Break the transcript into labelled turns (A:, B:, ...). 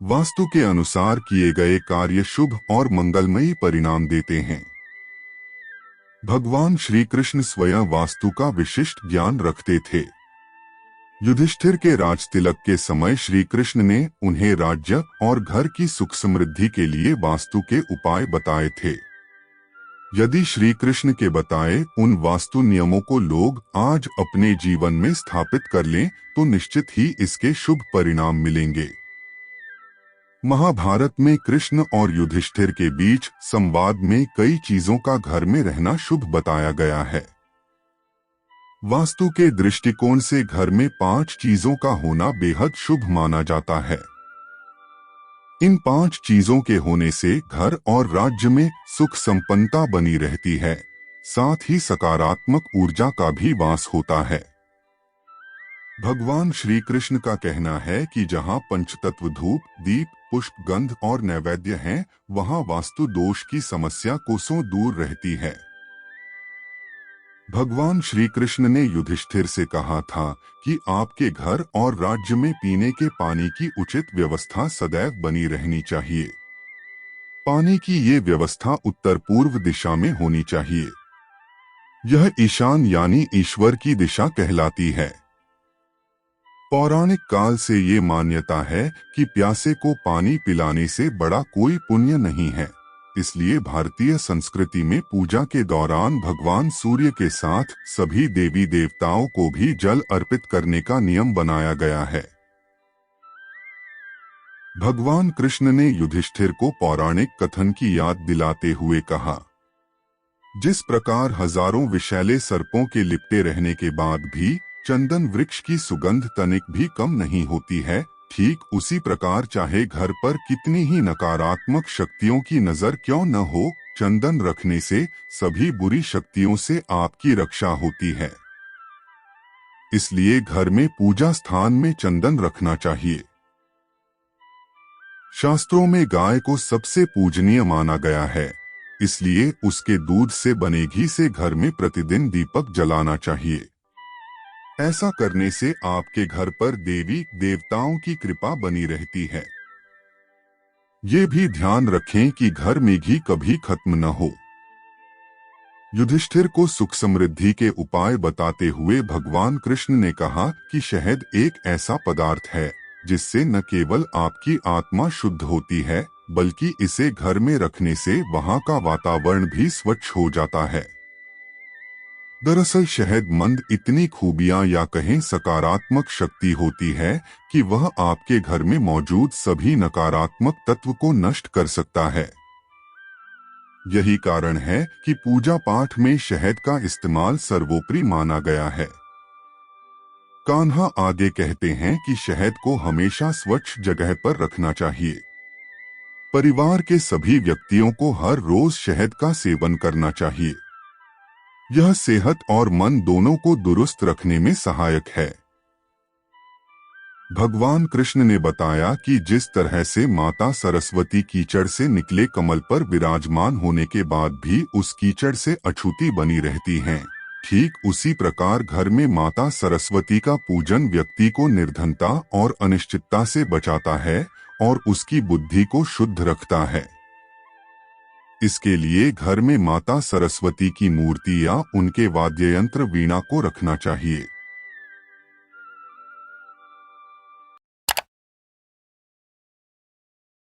A: वास्तु के अनुसार किए गए कार्य शुभ और मंगलमयी परिणाम देते हैं। भगवान श्री कृष्ण स्वयं वास्तु का विशिष्ट ज्ञान रखते थे। युधिष्ठिर के राजतिलक के समय श्री कृष्ण ने उन्हें राज्य और घर की सुख समृद्धि के लिए वास्तु के उपाय बताए थे। यदि श्री कृष्ण के बताए उन वास्तु नियमों को लोग आज अपने जीवन में स्थापित कर लें तो निश्चित ही इसके शुभ परिणाम मिलेंगे। महाभारत में कृष्ण और युधिष्ठिर के बीच संवाद में कई चीजों का घर में रहना शुभ बताया गया है। वास्तु के दृष्टिकोण से घर में 5 चीजों का होना बेहद शुभ माना जाता है। इन 5 चीजों के होने से घर और राज्य में सुख संपन्नता बनी रहती है, साथ ही सकारात्मक ऊर्जा का भी वास होता है। भगवान श्री कृष्ण का कहना है कि जहां पंचतत्व धूप, दीप, पुष्प, गंध और नैवेद्य हैं, वहां वास्तु दोष की समस्या कोसों दूर रहती है। भगवान श्री कृष्ण ने युधिष्ठिर से कहा था कि आपके घर और राज्य में पीने के पानी की उचित व्यवस्था सदैव बनी रहनी चाहिए। पानी की ये व्यवस्था उत्तर पूर्व दिशा में होनी चाहिए। यह ईशान यानी ईश्वर की दिशा कहलाती है। पौराणिक काल से ये मान्यता है कि प्यासे को पानी पिलाने से बड़ा कोई पुण्य नहीं है। इसलिए भारतीय संस्कृति में पूजा के दौरान भगवान सूर्य के साथ सभी देवी देवताओं को भी जल अर्पित करने का नियम बनाया गया है। भगवान कृष्ण ने युधिष्ठिर को पौराणिक कथन की याद दिलाते हुए कहा, जिस प्रकार हजारों विषैले सर्पों के लिपटे रहने के बाद भी चंदन वृक्ष की सुगंध तनिक भी कम नहीं होती है, ठीक उसी प्रकार चाहे घर पर कितनी ही नकारात्मक शक्तियों की नजर क्यों न हो, चंदन रखने से सभी बुरी शक्तियों से आपकी रक्षा होती है। इसलिए घर में पूजा स्थान में चंदन रखना चाहिए। शास्त्रों में गाय को सबसे पूजनीय माना गया है, इसलिए उसके दूध से बने घी से घर में प्रतिदिन दीपक जलाना चाहिए। ऐसा करने से आपके घर पर देवी देवताओं की कृपा बनी रहती है। ये भी ध्यान रखें कि घर में घी कभी खत्म न हो। युधिष्ठिर को सुख समृद्धि के उपाय बताते हुए भगवान कृष्ण ने कहा कि शहद एक ऐसा पदार्थ है जिससे न केवल आपकी आत्मा शुद्ध होती है, बल्कि इसे घर में रखने से वहां का वातावरण भी स्वच्छ हो जाता है। दरअसल शहद इतनी खूबियां या कहें सकारात्मक शक्ति होती है कि वह आपके घर में मौजूद सभी नकारात्मक तत्व को नष्ट कर सकता है। यही कारण है कि पूजा पाठ में शहद का इस्तेमाल सर्वोपरि माना गया है। कान्हा आगे कहते हैं कि शहद को हमेशा स्वच्छ जगह पर रखना चाहिए। परिवार के सभी व्यक्तियों को हर रोज शहद का सेवन करना चाहिए। यह सेहत और मन दोनों को दुरुस्त रखने में सहायक है। भगवान कृष्ण ने बताया कि जिस तरह से माता सरस्वती कीचड़ से निकले कमल पर विराजमान होने के बाद भी उस कीचड़ से अछूती बनी रहती हैं, ठीक उसी प्रकार घर में माता सरस्वती का पूजन व्यक्ति को निर्धनता और अनिश्चितता से बचाता है और उसकी बुद्धि को शुद्ध रखता है। इसके लिए घर में माता सरस्वती की मूर्ति या उनके वाद्य यंत्र वीणा को रखना चाहिए।